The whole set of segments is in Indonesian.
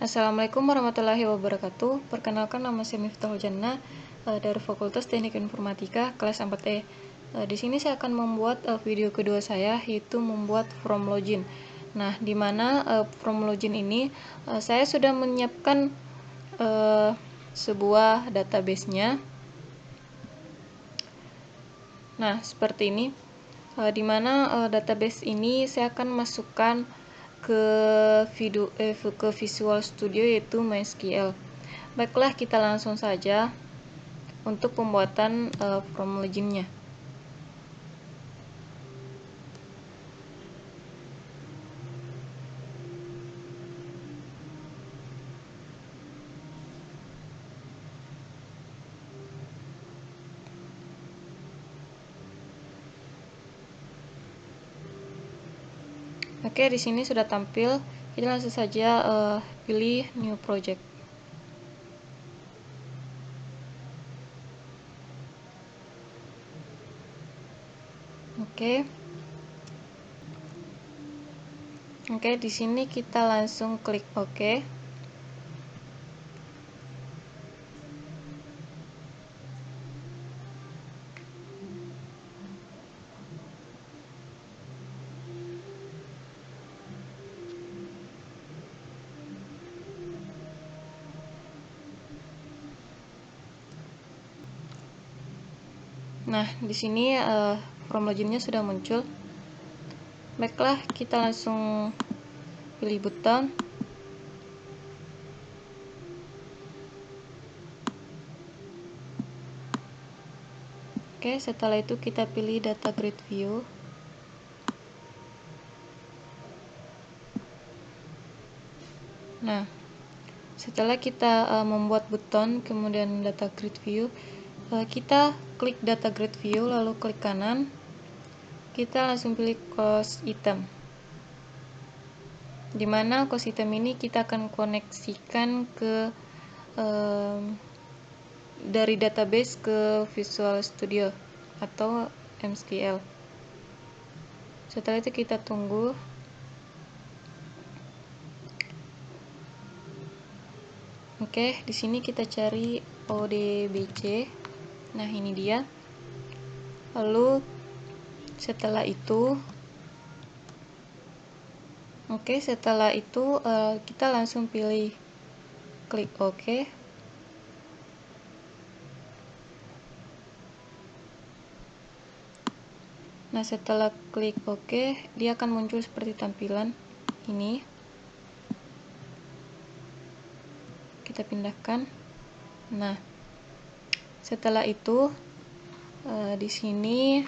Assalamualaikum warahmatullahi wabarakatuh. Perkenalkan, nama saya Miftahul Jannah dari Fakultas Teknik Informatika kelas 4E. Di sini saya akan membuat video kedua saya, yaitu membuat from login. Nah, di mana from login ini saya sudah menyiapkan sebuah database-nya. Nah, seperti ini. Di mana database ini saya akan masukkan ke Visual Studio, yaitu MySQL. Baiklah, kita langsung saja untuk pembuatan from login-nya. Oke, di sini sudah tampil. Kita langsung saja pilih new project. Oke, di sini kita langsung klik OK. Nah, di sini from login-nya sudah muncul. Baiklah, kita langsung pilih button. Oke, setelah itu kita pilih data grid view. Nah, setelah kita membuat button kemudian data grid view, kita klik data grid view, lalu klik kanan, kita langsung pilih cost item, dimana cost item ini kita akan koneksikan ke dari database ke Visual Studio atau MySQL. Setelah itu kita tunggu. Oke, di sini kita cari ODBC. Nah, ini dia. Lalu setelah itu kita langsung pilih klik OK. Nah, setelah klik OK, dia akan muncul seperti tampilan ini. Kita pindahkan. Nah, setelah itu di sini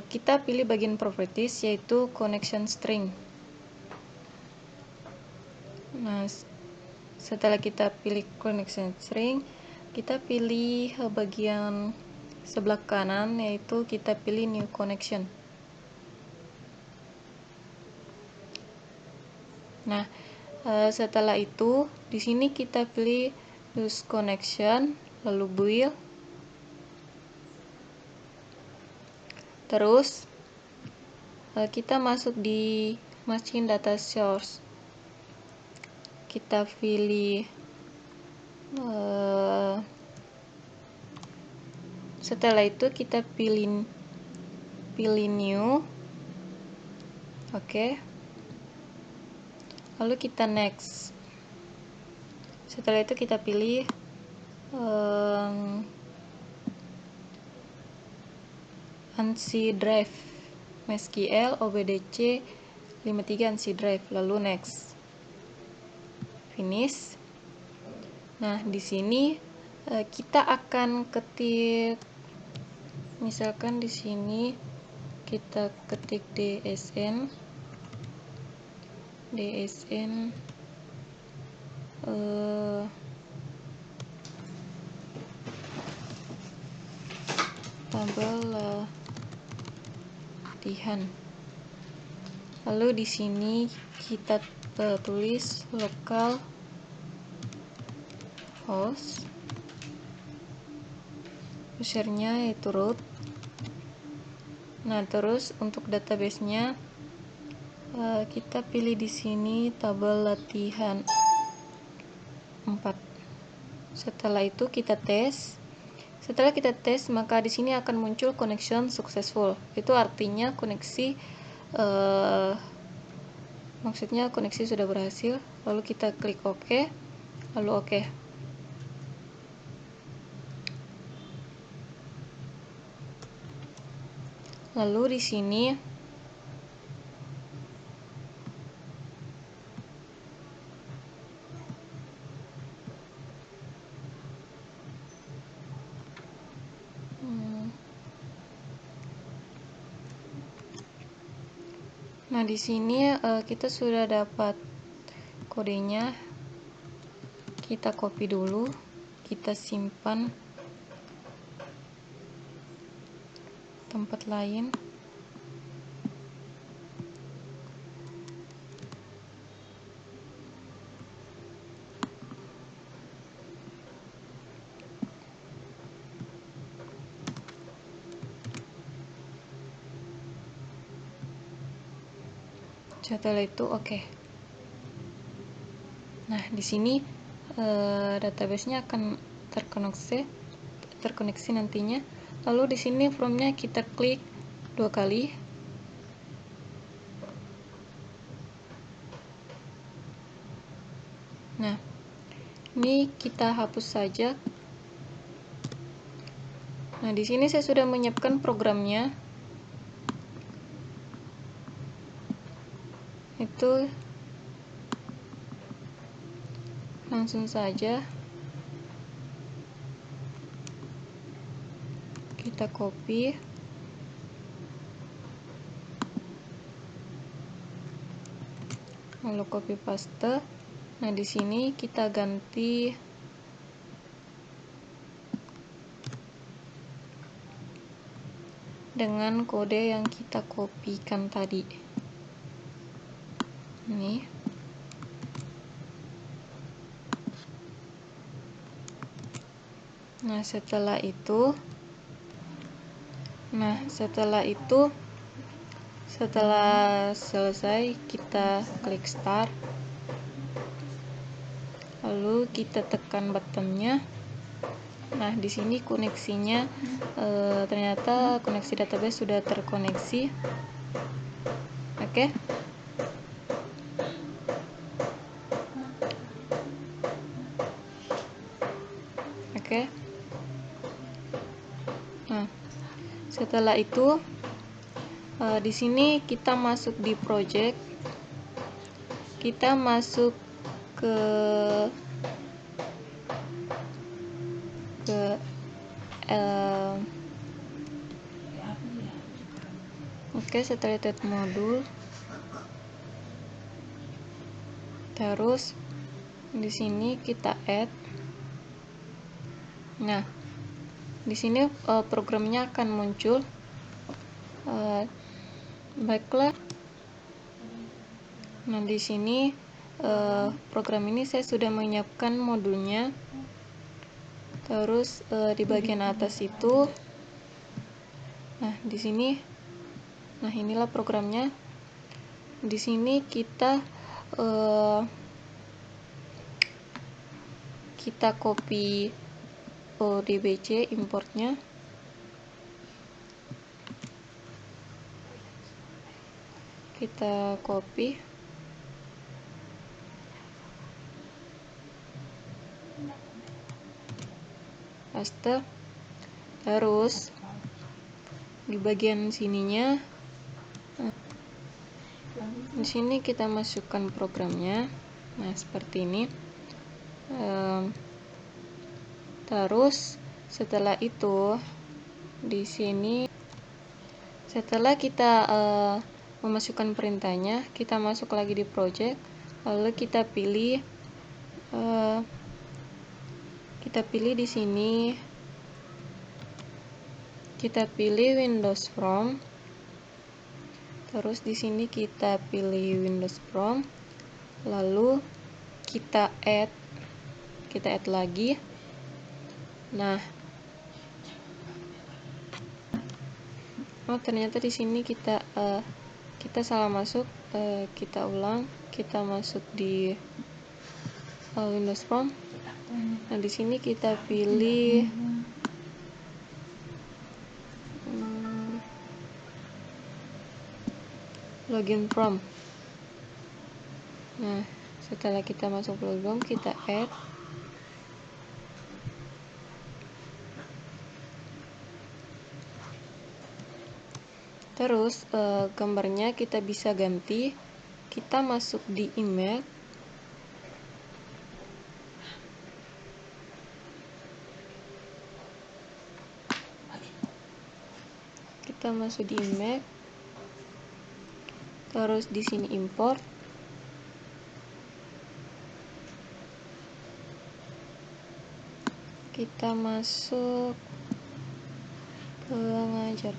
kita pilih bagian properties, yaitu connection string. Nah, setelah kita pilih connection string, kita pilih bagian sebelah kanan, yaitu kita pilih new connection. Nah, setelah itu di sini kita pilih use connection, lalu build. Terus kita masuk di machine data source. Kita pilih setelah itu kita pilih new. Oke. Lalu kita next. Setelah itu kita pilih ANSI drive MySQL OBDC 53 ANSI drive, lalu next, finish. Nah, di sini kita akan ketik, misalkan di sini kita ketik DSN tabel latihan. Lalu di sini kita tulis local host, usernya yaitu root. Nah, terus untuk database-nya kita pilih di sini tabel latihan 4. Setelah itu kita tes. Setelah kita tes, maka di sini akan muncul connection successful. Itu artinya koneksi maksudnya koneksi sudah berhasil. Lalu kita klik OK, lalu OK. Lalu di sini nah di sini kita sudah dapat kodenya. Kita copy dulu, kita simpan tempat lain. Setelah itu oke. Nah, di sini database-nya akan terkoneksi nantinya. Lalu di sini from-nya kita klik 2 kali. Nah, ini kita hapus saja. Nah, di sini saya sudah menyiapkan programnya. Itu langsung saja kita copy, lalu copy paste. Nah, di sini kita ganti dengan kode yang kita kopikan tadi. Ini. Nah, setelah selesai kita klik start. Lalu kita tekan buttonnya. Nah, di sini koneksinya ternyata koneksi database sudah terkoneksi. Oke. Nah, setelah itu di sini kita masuk di project. Kita masuk ke setelah itu modul, terus di sini kita add. Nah, di sini programnya akan muncul. Baiklah. Nah, di sini program ini saya sudah menyiapkan modulnya. Terus di bagian atas itu, nah di sini, nah inilah programnya. Di sini kita copy ODBC importnya. Kita copy. Paste. Terus di bagian sininya, di sini kita masukkan programnya. Nah, seperti ini. Terus setelah itu di sini, setelah kita memasukkan perintahnya, kita masuk lagi di project. Lalu kita pilih di sini, kita pilih Windows From. Terus di sini kita pilih Windows From. Lalu kita add lagi. Nah, ternyata di sini kita kita salah masuk, kita ulang, kita masuk di Windows Form. Nah, di sini kita pilih login from. Nah, setelah kita masuk login from, kita add. Terus gambarnya kita bisa ganti. Kita masuk di email. Kita masuk di email. Terus di sini import. Kita masuk pengajar.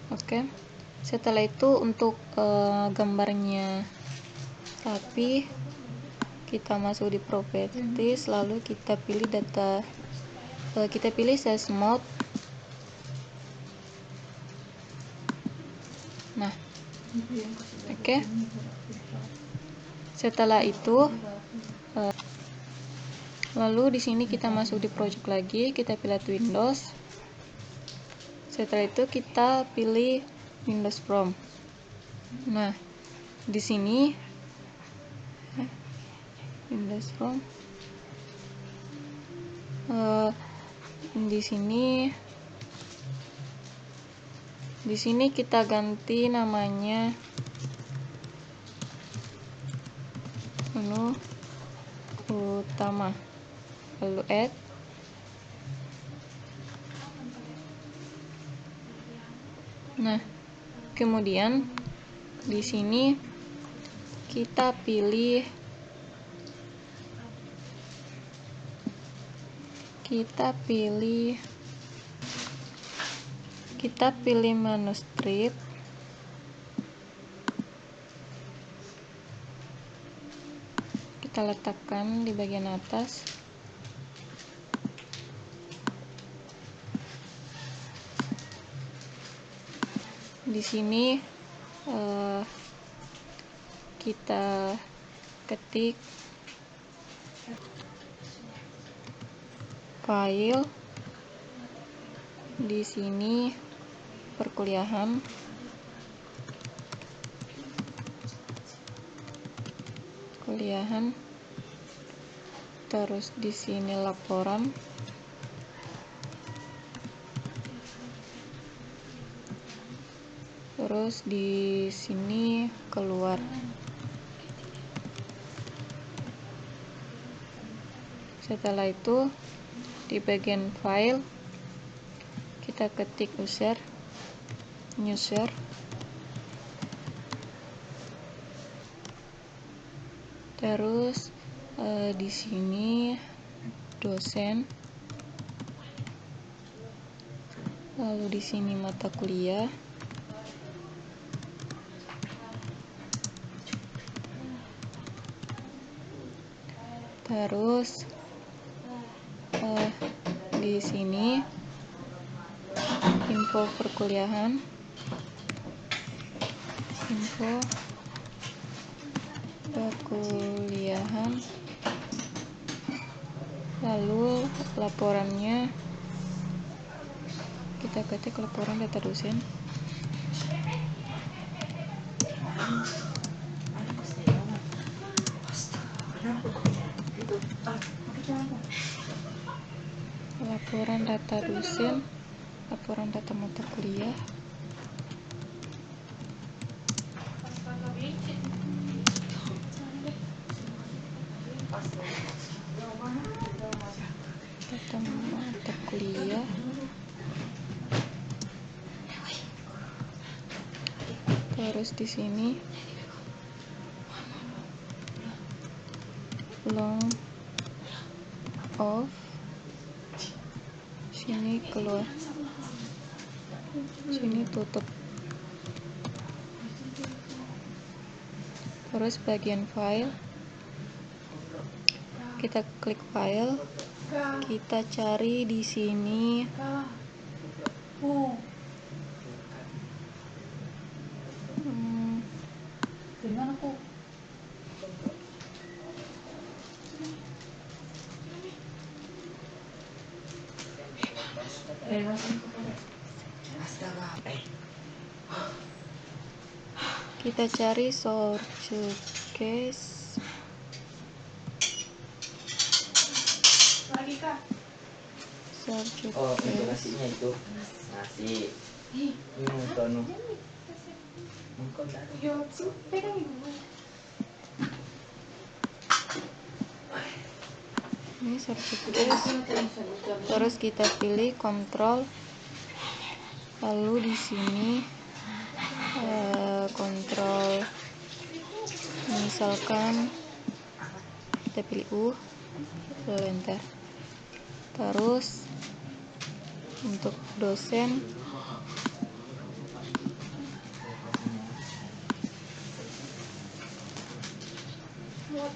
Oke. Setelah itu untuk gambarnya rapi, kita masuk di properties, lalu kita pilih data, kita pilih size mode. Nah, oke. Setelah itu lalu di sini kita masuk di project lagi, kita pilih Windows. Setelah itu kita pilih Windows From. Nah, di sini Windows From, di sini kita ganti namanya menu utama, lalu add. Nah, kemudian di sini kita pilih manuskrip. Kita letakkan di bagian atas. Di sini kita ketik file, di sini perkuliahan, terus di sini laporan, terus di sini keluar. Setelah itu di bagian file kita ketik user, terus di sini dosen, lalu di sini mata kuliah, terus di sini info perkuliahan, lalu laporannya kita ketik laporan data dosen. Laporan data dosen, laporan data mata kuliah, Terus di sini long off, sini keluar, sini tutup. Terus bagian file, kita klik file, kita cari di sini kita cari search case, nasinya itu nasi tono ini search case. Terus kita pilih kontrol, lalu di sini kontrol, misalkan kita pilih U, lalu enter. Terus untuk dosen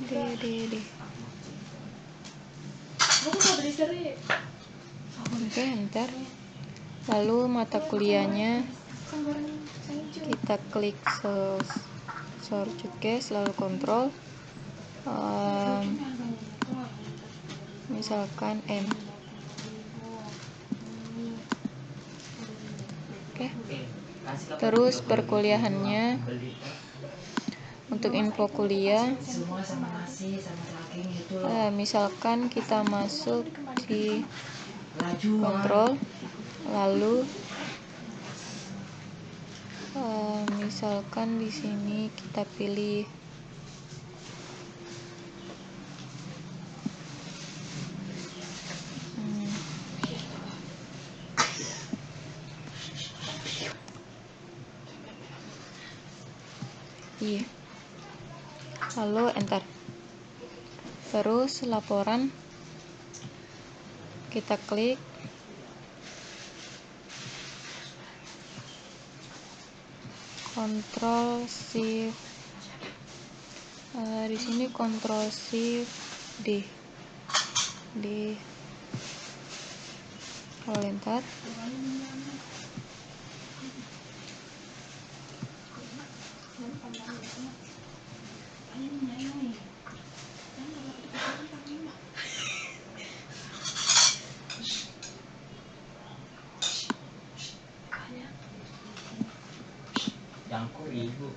D. Oke, enter. Lalu mata kuliahnya kita klik search case, lalu kontrol, misalkan M. Oke. Terus perkuliahannya, untuk info kuliah, misalkan kita masuk di kontrol, lalu misalkan di sini kita pilih lalu enter. Terus laporan kita klik, Ctrl Shift, di sini Ctrl Shift D, lalu enter. Jangkau ibu.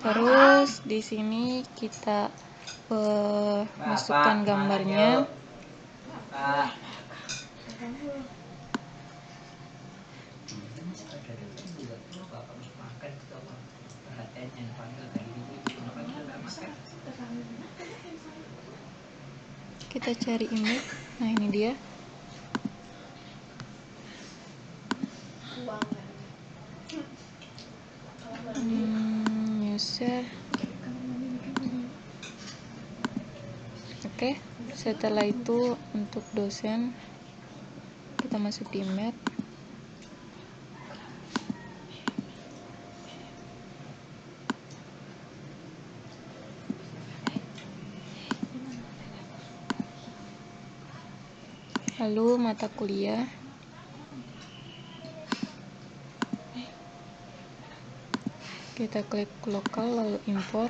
Terus di sini kita masukkan gambarnya. Kita cari image. Nah, ini dia. User. Oke, setelah itu untuk dosen kita masuk di map. Lalu mata kuliah. Kita klik lokal lalu import.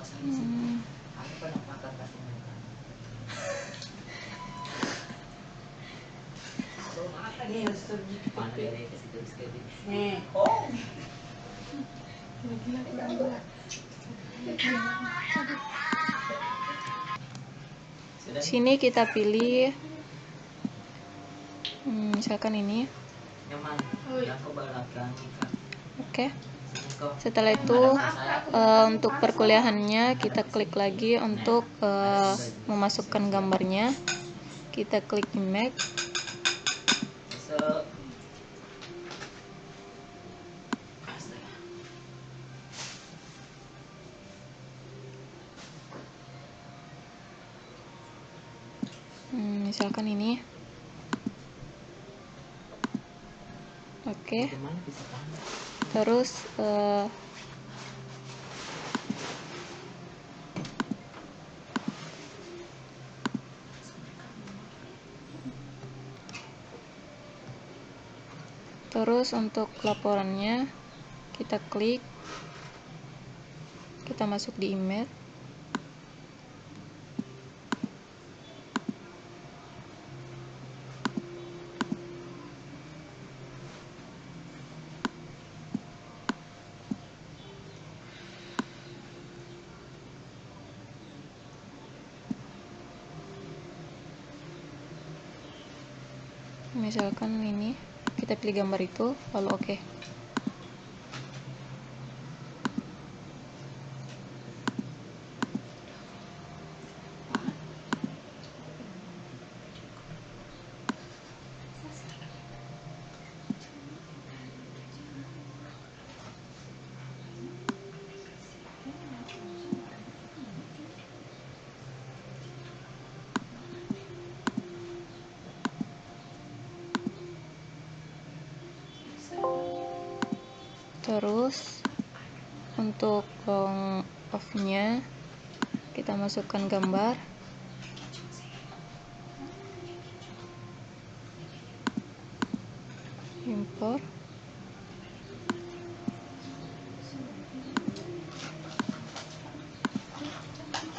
pasang di sini. Aku pernah makan pasti makan. Mana dari ke situ sekali. Oh. Gila kurang gila. Sini kita pilih misalkan ini. Nyaman. Yang ke belakang Kak. Oke. Sini kok. Setelah itu untuk perkuliahannya kita klik lagi untuk memasukkan gambarnya. Kita klik image. Masuk. Astaga. Misalkan ini. Oke. Gimana bisa tahan? Terus untuk laporannya kita klik, kita masuk di image. Misalkan ini, kita pilih gambar itu, lalu oke. Terus untuk long off-nya kita masukkan gambar, import,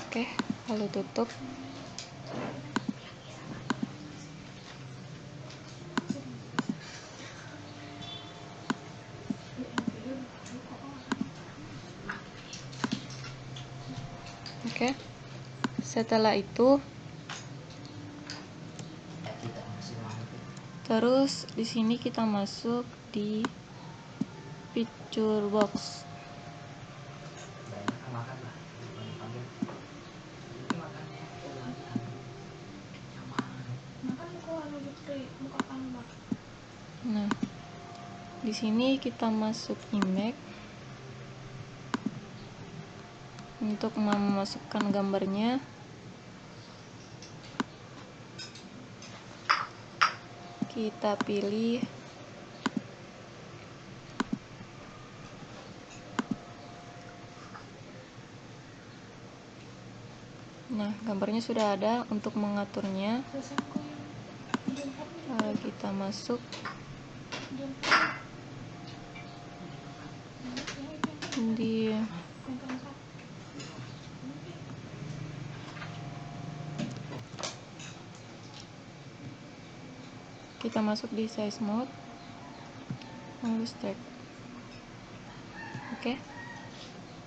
oke, lalu tutup. Oke. Setelah itu Kita masih mampu. terus di sini kita masuk di picture box. Banyak makan lah. Panggil. Ini makannya pelan-pelan. Nyaman. Makan kok anu di muka kamu mak. Nah, di sini kita masuk image untuk memasukkan gambarnya. Kita pilih nah, gambarnya sudah ada. Untuk mengaturnya kita masuk di size mode, lalu strike. Oke.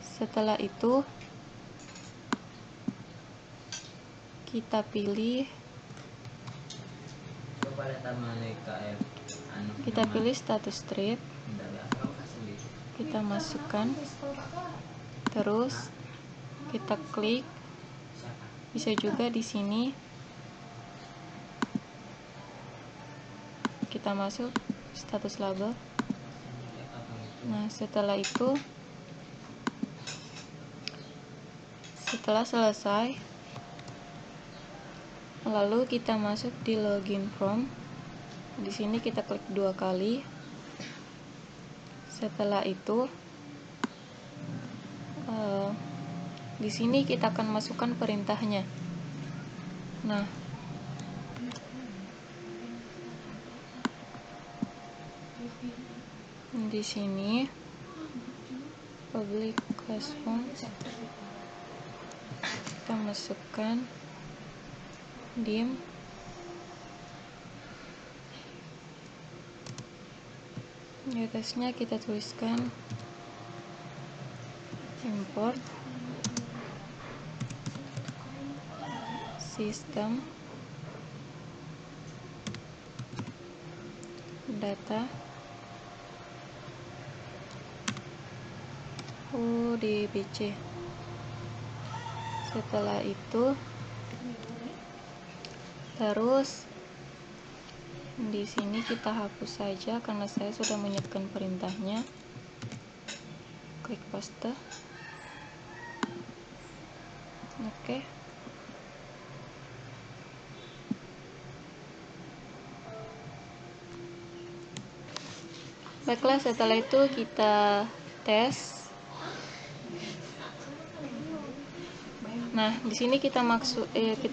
Setelah itu kita pilih Coba lihat mana KF. kita pilih status strip, Tidak biasa kamu kasih gitu. kita masukkan, terus kita klik. Siapa? Bisa juga di sini kita masuk status label. Nah, setelah itu, setelah selesai, lalu kita masuk di login form. Di sini kita klik 2 kali. Setelah itu di sini kita akan masukkan perintahnya. Nah, di sini public classroom kita masukkan dim, di atasnya kita tuliskan import sistem data UDBC. Setelah itu terus di sini kita hapus saja karena saya sudah menyiapkan perintahnya. Klik paste. Oke. Baiklah, setelah itu kita tes. Nah, di sini kita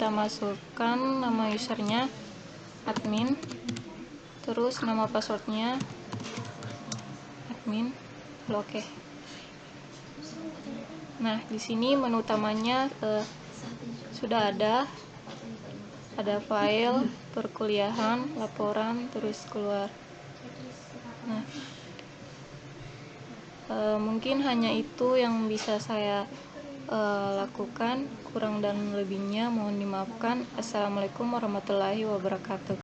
masukkan nama usernya admin, terus nama passwordnya admin. Oke. Nah, di sini menu utamanya sudah ada file, perkuliahan, laporan, terus keluar. Nah, mungkin hanya itu yang bisa saya lakukan. Kurang dan lebihnya mohon dimaafkan. Assalamualaikum warahmatullahi wabarakatuh.